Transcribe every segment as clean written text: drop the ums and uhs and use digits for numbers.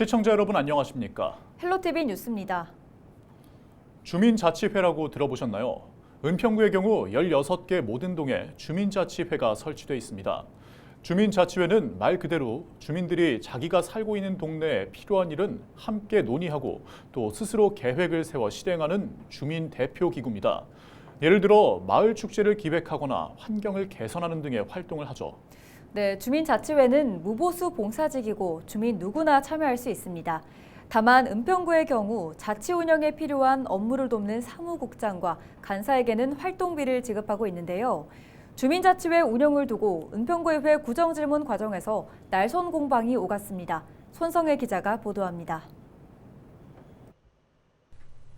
시청자 여러분 안녕하십니까? 헬로티비 뉴스입니다. 주민자치회라고 들어보셨나요? 은평구의 경우 16개 모든 동에 주민자치회가 설치돼 있습니다. 주민자치회는 말 그대로 주민들이 자기가 살고 있는 동네에 필요한 일은 함께 논의하고 또 스스로 계획을 세워 실행하는 주민 대표 기구입니다. 예를 들어 마을 축제를 기획하거나 환경을 개선하는 등의 활동을 하죠. 네, 주민자치회는 무보수 봉사직이고 주민 누구나 참여할 수 있습니다. 다만 은평구의 경우 자치 운영에 필요한 업무를 돕는 사무국장과 간사에게는 활동비를 지급하고 있는데요. 주민자치회 운영을 두고 은평구의회 구정질문 과정에서 날선 공방이 오갔습니다. 손성혜 기자가 보도합니다.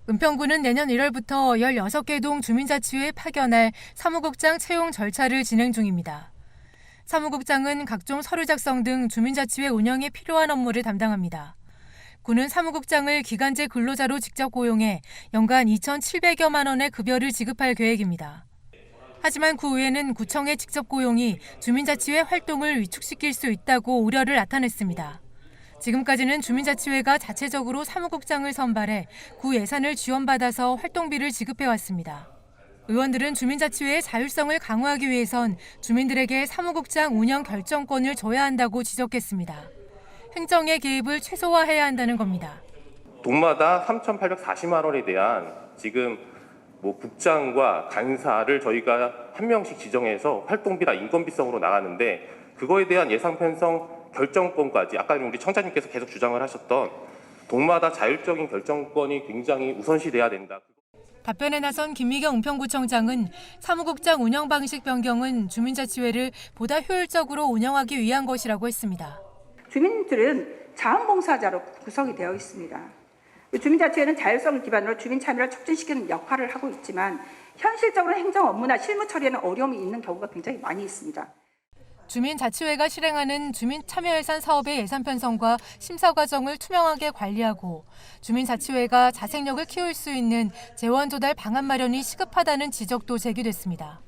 은평구는 내년 1월부터 16개 동 주민자치회에 파견할 사무국장 채용 절차를 진행 중입니다. 사무국장은 각종 서류 작성 등 주민자치회 운영에 필요한 업무를 담당합니다. 구는 사무국장을 기간제 근로자로 직접 고용해 연간 2,700여만 원의 급여를 지급할 계획입니다. 하지만 구의회는 구청의 직접 고용이 주민자치회 활동을 위축시킬 수 있다고 우려를 나타냈습니다. 지금까지는 주민자치회가 자체적으로 사무국장을 선발해 구 예산을 지원받아서 활동비를 지급해왔습니다. 의원들은 주민자치회의 자율성을 강화하기 위해선 주민들에게 사무국장 운영 결정권을 줘야 한다고 지적했습니다. 행정의 개입을 최소화해야 한다는 겁니다. 동마다 3,840만 원에 대한 지금 국장과 간사를 저희가 한 명씩 지정해서 활동비나 인건비성으로 나가는데 그거에 대한 예산 편성 결정권까지 아까 우리 청장님께서 계속 주장을 하셨던 동마다 자율적인 결정권이 굉장히 우선시돼야 된다. 답변에 나선 김미경 은평구청장은 사무국장 운영 방식 변경은 주민자치회를 보다 효율적으로 운영하기 위한 것이라고 했습니다. 주민들은 자원봉사자로 구성이 되어 있습니다. 주민자치회는 자율성을 기반으로 주민 참여를 촉진시키는 역할을 하고 있지만 현실적으로 행정 업무나 실무 처리에는 어려움이 있는 경우가 굉장히 많이 있습니다. 주민자치회가 실행하는 주민참여예산 사업의 예산 편성과 심사 과정을 투명하게 관리하고 주민자치회가 자생력을 키울 수 있는 재원 조달 방안 마련이 시급하다는 지적도 제기됐습니다.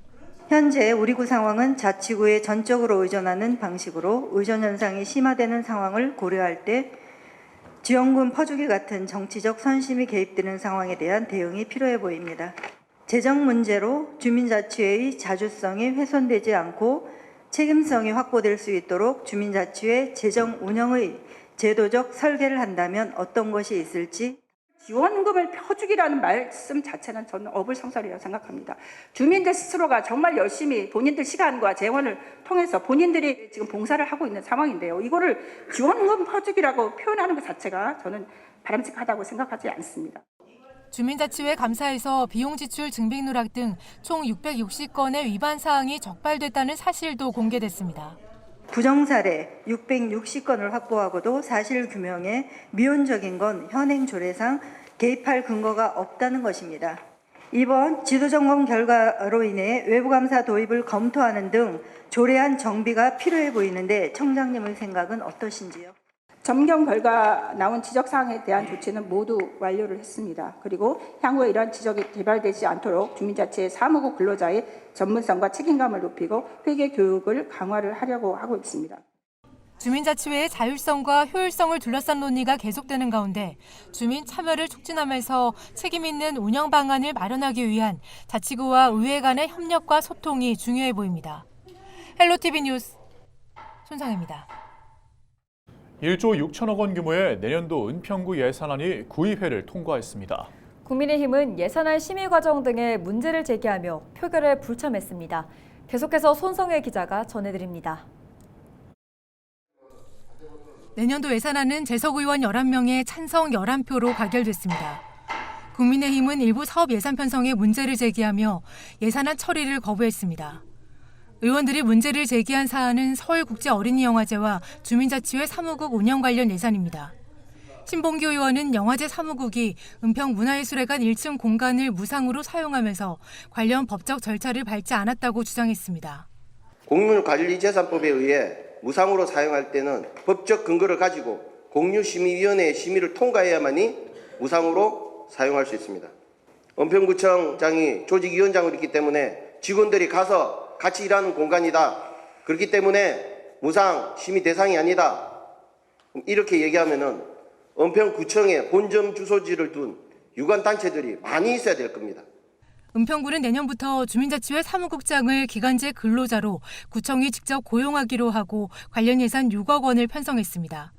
현재 우리 구 상황은 자치구에 전적으로 의존하는 방식으로 의존 현상이 심화되는 상황을 고려할 때 지원금 퍼주기 같은 정치적 선심이 개입되는 상황에 대한 대응이 필요해 보입니다. 재정 문제로 주민자치회의 자주성이 훼손되지 않고 책임성이 확보될 수 있도록 주민자치회 재정 운영의 제도적 설계를 한다면 어떤 것이 있을지. 지원금을 펴주기라는 말씀 자체는 저는 어불성설이라고 생각합니다. 주민들 스스로가 정말 열심히 본인들 시간과 재원을 통해서 본인들이 지금 봉사를 하고 있는 상황인데요. 이거를 지원금 퍼주기라고 표현하는 것 자체가 저는 바람직하다고 생각하지 않습니다. 주민자치회 감사에서 비용 지출 증빙 누락 등 총 660건의 위반 사항이 적발됐다는 사실도 공개됐습니다. 부정사례 660건을 확보하고도 사실 규명에 미온적인 건 현행 조례상 개입할 근거가 없다는 것입니다. 이번 지도점검 결과로 인해 외부감사 도입을 검토하는 등 조례안 정비가 필요해 보이는데 청장님의 생각은 어떠신지요? 점검 결과 나온 지적사항에 대한 조치는 모두 완료를 했습니다. 그리고 향후에 이러한 지적이 개발되지 않도록 주민자치회 사무국 근로자의 전문성과 책임감을 높이고 회계 교육을 강화를 하려고 하고 있습니다. 주민자치회의 자율성과 효율성을 둘러싼 논의가 계속되는 가운데 주민 참여를 촉진하면서 책임 있는 운영 방안을 마련하기 위한 자치구와 의회 간의 협력과 소통이 중요해 보입니다. 헬로티비 뉴스 손상혜입니다. 1조 6천억 원 규모의 내년도 은평구 예산안이 구의회를 통과했습니다. 국민의힘은 예산안 심의 과정 등의 문제를 제기하며 표결에 불참했습니다. 계속해서 손성혜 기자가 전해드립니다. 내년도 예산안은 재석 의원 11명의 찬성 11표로 가결됐습니다. 국민의힘은 일부 사업 예산 편성에 문제를 제기하며 예산안 처리를 거부했습니다. 의원들이 문제를 제기한 사안은 서울국제어린이영화제와 주민자치회 사무국 운영 관련 예산입니다. 신봉규 의원은 영화제 사무국이 은평문화예술회관 1층 공간을 무상으로 사용하면서 관련 법적 절차를 밟지 않았다고 주장했습니다. 공유관리재산법에 의해 무상으로 사용할 때는 법적 근거를 가지고 공유심의위원회의 심의를 통과해야만이 무상으로 사용할 수 있습니다. 은평구청장이 조직위원장으로 있기 때문에 직원들이 가서 같이 일하는 공간이다. 그렇기 때문에 무상 심의 대상이 아니다. 이렇게 얘기하면은 은평구청에 본점 주소지를 둔 유관단체들이 많이 있어야 될 겁니다. 은평구는 내년부터 주민자치회 사무국장을 기간제 근로자로 구청이 직접 고용하기로 하고 관련 예산 6억 원을 편성했습니다.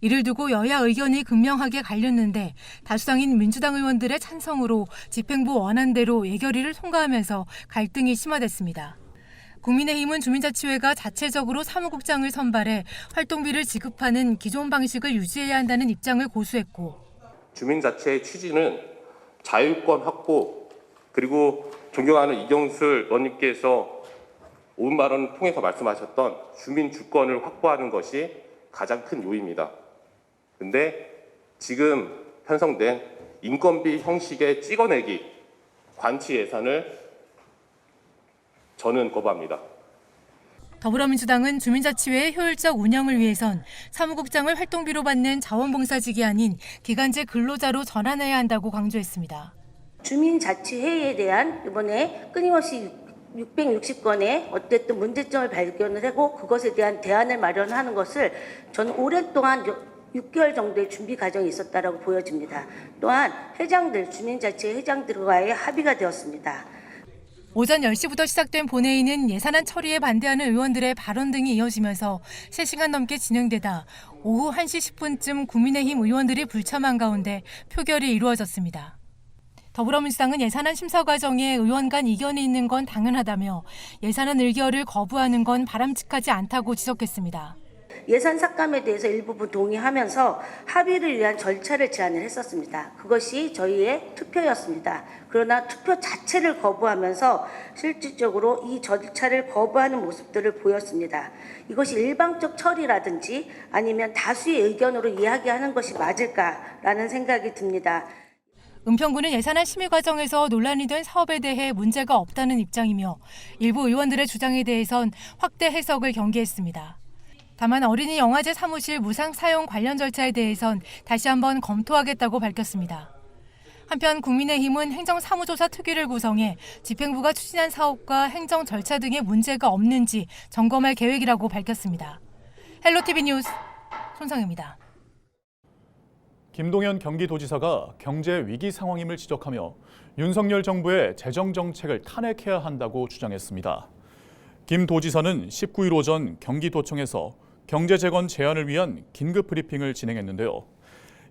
이를 두고 여야 의견이 극명하게 갈렸는데 다수당인 민주당 의원들의 찬성으로 집행부 원안대로 예결위를 통과하면서 갈등이 심화됐습니다. 국민의힘은 주민자치회가 자체적으로 사무국장을 선발해 활동비를 지급하는 기존 방식을 유지해야 한다는 입장을 고수했고, 주민자치의 취지는 자율권 확보, 그리고 존경하는 이경술 의원님께서 옳은 발언을 통해서 말씀하셨던 주민 주권을 확보하는 것이 가장 큰 요인입니다. 근데 지금 편성된 인건비 형식의 찍어내기 관치 예산을 저는 거부합니다. 더불어민주당은 주민자치회의 효율적 운영을 위해선 사무국장을 활동비로 받는 자원봉사직이 아닌 기간제 근로자로 전환해야 한다고 강조했습니다. 주민자치회의에 대한 이번에 끊임없이 660건의 어쨌든 문제점을 발견을 하고 그것에 대한 대안을 마련하는 것을 저는 오랫동안 6개월 정도의 준비 과정이 있었다라고 보여집니다. 또한 주민자치회 회장들과의 합의가 되었습니다. 오전 10시부터 시작된 본회의는 예산안 처리에 반대하는 의원들의 발언 등이 이어지면서 3시간 넘게 진행되다 오후 1시 10분쯤 국민의힘 의원들이 불참한 가운데 표결이 이루어졌습니다. 더불어민주당은 예산안 심사 과정에 의원 간 이견이 있는 건 당연하다며 예산안 의결을 거부하는 건 바람직하지 않다고 지적했습니다. 예산 삭감에 대해서 일부분 동의하면서 합의를 위한 절차를 제안을 했었습니다. 그것이 저희의 투표였습니다. 그러나 투표 자체를 거부하면서 실질적으로 이 절차를 거부하는 모습들을 보였습니다. 이것이 일방적 처리라든지 아니면 다수의 의견으로 이야기하는 것이 맞을까라는 생각이 듭니다. 은평구는 예산안 심의 과정에서 논란이 된 사업에 대해 문제가 없다는 입장이며 일부 의원들의 주장에 대해선 확대 해석을 경계했습니다. 다만 어린이 영화제 사무실 무상 사용 관련 절차에 대해선 다시 한번 검토하겠다고 밝혔습니다. 한편 국민의힘은 행정사무조사 특위를 구성해 집행부가 추진한 사업과 행정 절차 등의 문제가 없는지 점검할 계획이라고 밝혔습니다. 헬로티비 뉴스 손성입니다. 김동연 경기도지사가 경제 위기 상황임을 지적하며 윤석열 정부의 재정 정책을 탄핵해야 한다고 주장했습니다. 김 도지사는 19일 오전 경기도청에서 경제 재건 제안을 위한 긴급 브리핑을 진행했는데요.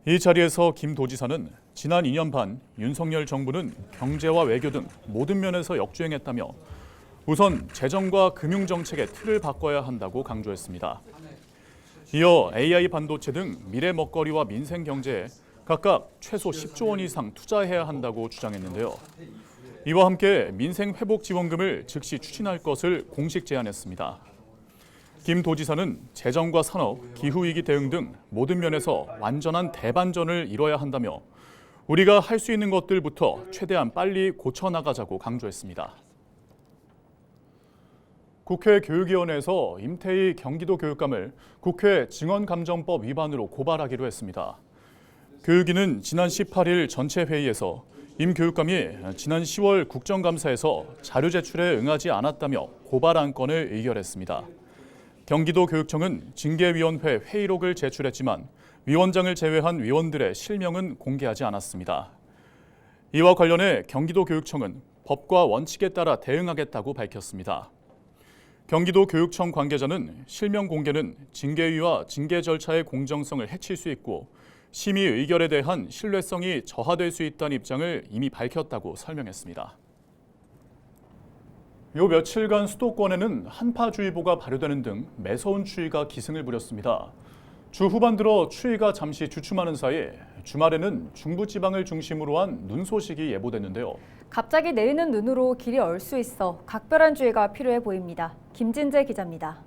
이 자리에서 김 도지사는 지난 2년 반 윤석열 정부는 경제와 외교 등 모든 면에서 역주행했다며 우선 재정과 금융 정책의 틀을 바꿔야 한다고 강조했습니다. 이어 AI 반도체 등 미래 먹거리와 민생 경제에 각각 최소 10조 원 이상 투자해야 한다고 주장했는데요. 이와 함께 민생 회복 지원금을 즉시 추진할 것을 공식 제안했습니다. 김 도지사는 재정과 산업, 기후위기 대응 등 모든 면에서 완전한 대반전을 이뤄야 한다며 우리가 할 수 있는 것들부터 최대한 빨리 고쳐나가자고 강조했습니다. 국회 교육위원회에서 임태희 경기도 교육감을 국회 증언감정법 위반으로 고발하기로 했습니다. 교육위는 지난 18일 전체 회의에서 임 교육감이 지난 10월 국정감사에서 자료 제출에 응하지 않았다며 고발 안건을 의결했습니다. 경기도 교육청은 징계위원회 회의록을 제출했지만 위원장을 제외한 위원들의 실명은 공개하지 않았습니다. 이와 관련해 경기도 교육청은 법과 원칙에 따라 대응하겠다고 밝혔습니다. 경기도 교육청 관계자는 실명 공개는 징계위와 징계 절차의 공정성을 해칠 수 있고 심의 의결에 대한 신뢰성이 저하될 수 있다는 입장을 이미 밝혔다고 설명했습니다. 요 며칠간 수도권에는 한파주의보가 발효되는 등 매서운 추위가 기승을 부렸습니다. 주 후반 들어 추위가 잠시 주춤하는 사이 주말에는 중부지방을 중심으로 한 눈 소식이 예보됐는데요. 갑자기 내리는 눈으로 길이 얼 수 있어 각별한 주의가 필요해 보입니다. 김진재 기자입니다.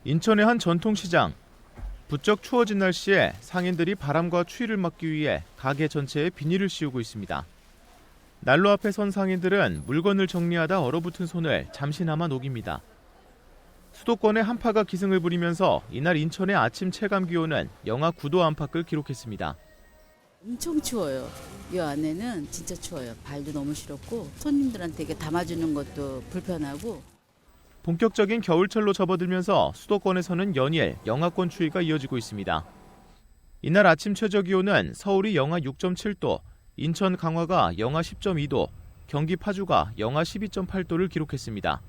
인천의 한 전통시장. 부쩍 추워진 날씨에 상인들이 바람과 추위를 막기 위해 가게 전체에 비닐을 씌우고 있습니다. 난로 앞에 선 상인들은 물건을 정리하다 얼어붙은 손을 잠시나마 녹입니다. 수도권의 한파가 기승을 부리면서 이날 인천의 아침 체감 기온은 영하 9도 안팎을 기록했습니다. 엄청 추워요. 이 안에는 진짜 추워요. 발도 너무 시렵고 손님들한테 이게 담아주는 것도 불편하고. 본격적인 겨울철로 접어들면서 수도권에서는 연일 영하권 추위가 이어지고 있습니다. 이날 아침 최저기온은 서울이 영하 6.7도, 인천 강화가 영하 10.2도, 경기 파주가 영하 12.8도를 기록했습니다.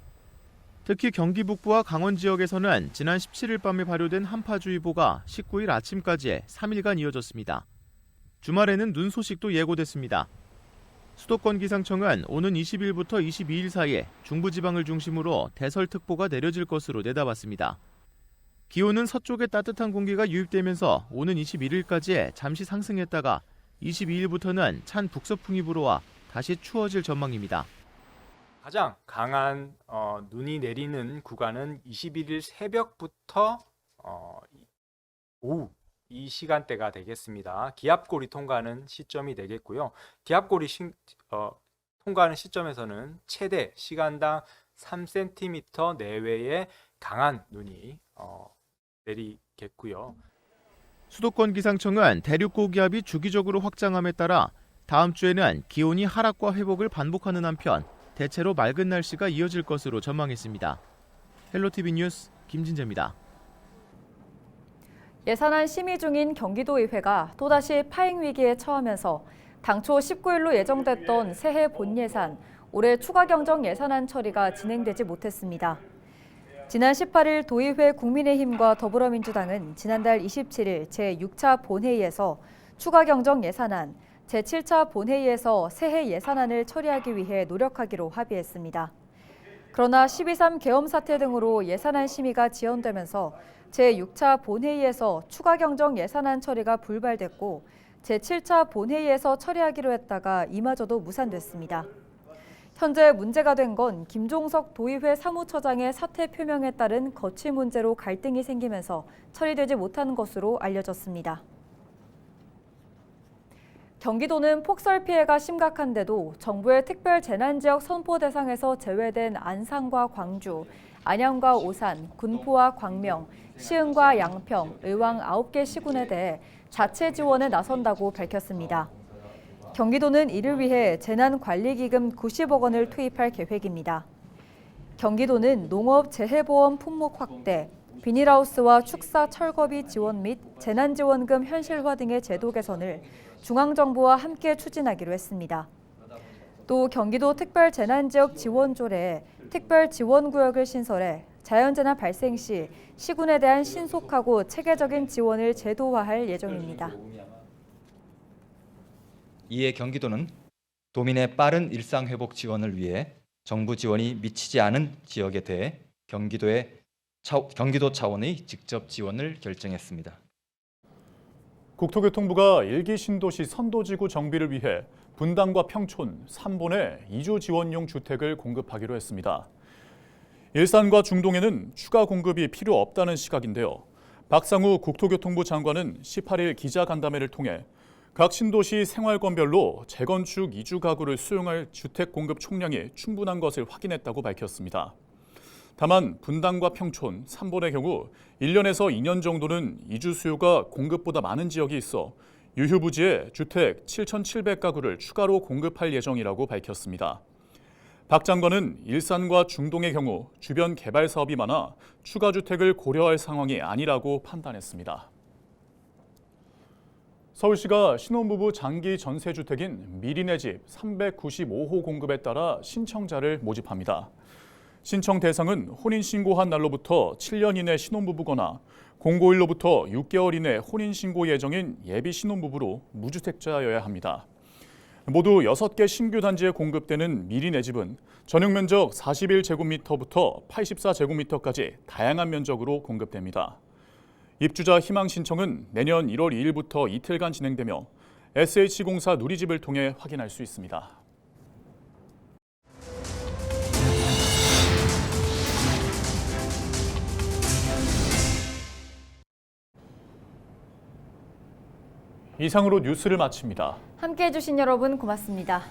특히 경기 북부와 강원 지역에서는 지난 17일 밤에 발효된 한파주의보가 19일 아침까지 3일간 이어졌습니다. 주말에는 눈 소식도 예고됐습니다. 수도권 기상청은 오는 20일부터 22일 사이 중부지방을 중심으로 대설특보가 내려질 것으로 내다봤습니다. 기온은 서쪽에 따뜻한 공기가 유입되면서 오는 21일까지 잠시 상승했다가 22일부터는 찬 북서풍이 불어와 다시 추워질 전망입니다. 가장 강한 눈이 내리는 구간은 21일 새벽부터 오후 이 시간대가 되겠습니다. 기압골이 통과하는 시점이 되겠고요. 기압골이 통과하는 시점에서는 최대 시간당 3cm 내외의 강한 눈이 내리겠고요. 수도권 기상청은 대륙 고기압이 주기적으로 확장함에 따라 다음 주에는 기온이 하락과 회복을 반복하는 한편 대체로 맑은 날씨가 이어질 것으로 전망했습니다. 헬로티비 뉴스 김진재입니다. 예산안 심의 중인 경기도의회가 또다시 파행 위기에 처하면서 당초 19일로 예정됐던 새해 본예산, 올해 추가 경정 예산안 처리가 진행되지 못했습니다. 지난 18일 도의회 국민의힘과 더불어민주당은 지난달 27일 제6차 본회의에서 추가 경정 예산안, 제7차 본회의에서 새해 예산안을 처리하기 위해 노력하기로 합의했습니다. 그러나 12.3 계엄 사태 등으로 예산안 심의가 지연되면서 제6차 본회의에서 추가 경정 예산안 처리가 불발됐고 제7차 본회의에서 처리하기로 했다가 이마저도 무산됐습니다. 현재 문제가 된 건 김종석 도의회 사무처장의 사퇴 표명에 따른 거취 문제로 갈등이 생기면서 처리되지 못한 것으로 알려졌습니다. 경기도는 폭설 피해가 심각한데도 정부의 특별 재난지역 선포 대상에서 제외된 안산과 광주, 안양과 오산, 군포와 광명, 시흥과 양평, 의왕 9개 시군에 대해 자체 지원에 나선다고 밝혔습니다. 경기도는 이를 위해 재난관리기금 90억 원을 투입할 계획입니다. 경기도는 농업 재해보험 품목 확대, 비닐하우스와 축사 철거비 지원 및 재난지원금 현실화 등의 제도 개선을 중앙정부와 함께 추진하기로 했습니다. 또 경기도 특별재난지역 지원조례에 특별지원구역을 신설해 자연재난 발생 시 시군에 대한 신속하고 체계적인 지원을 제도화할 예정입니다. 이에 경기도는 도민의 빠른 일상회복 지원을 위해 정부 지원이 미치지 않은 지역에 대해 경기도 차원의 직접 지원을 결정했습니다. 국토교통부가 1기 신도시 선도지구 정비를 위해 분당과 평촌, 3본에 이주 지원용 주택을 공급하기로 했습니다. 일산과 중동에는 추가 공급이 필요 없다는 시각인데요. 박상우 국토교통부 장관은 18일 기자간담회를 통해 각 신도시 생활권별로 재건축 이주 가구를 수용할 주택 공급 총량이 충분한 것을 확인했다고 밝혔습니다. 다만 분당과 평촌, 3본의 경우 1년에서 2년 정도는 이주 수요가 공급보다 많은 지역이 있어 유휴부지에 주택 7,700가구를 추가로 공급할 예정이라고 밝혔습니다. 박 장관은 일산과 중동의 경우 주변 개발 사업이 많아 추가 주택을 고려할 상황이 아니라고 판단했습니다. 서울시가 신혼부부 장기 전세주택인 미리네 집 395호 공급에 따라 신청자를 모집합니다. 신청 대상은 혼인신고한 날로부터 7년 이내 신혼부부거나 공고일로부터 6개월 이내 혼인신고 예정인 예비 신혼부부로 무주택자여야 합니다. 모두 6개 신규 단지에 공급되는 미리네 집은 전용 면적 41제곱미터부터 84제곱미터까지 다양한 면적으로 공급됩니다. 입주자 희망 신청은 내년 1월 2일부터 이틀간 진행되며 SH공사 누리집을 통해 확인할 수 있습니다. 이상으로 뉴스를 마칩니다. 함께해 주신 여러분 고맙습니다.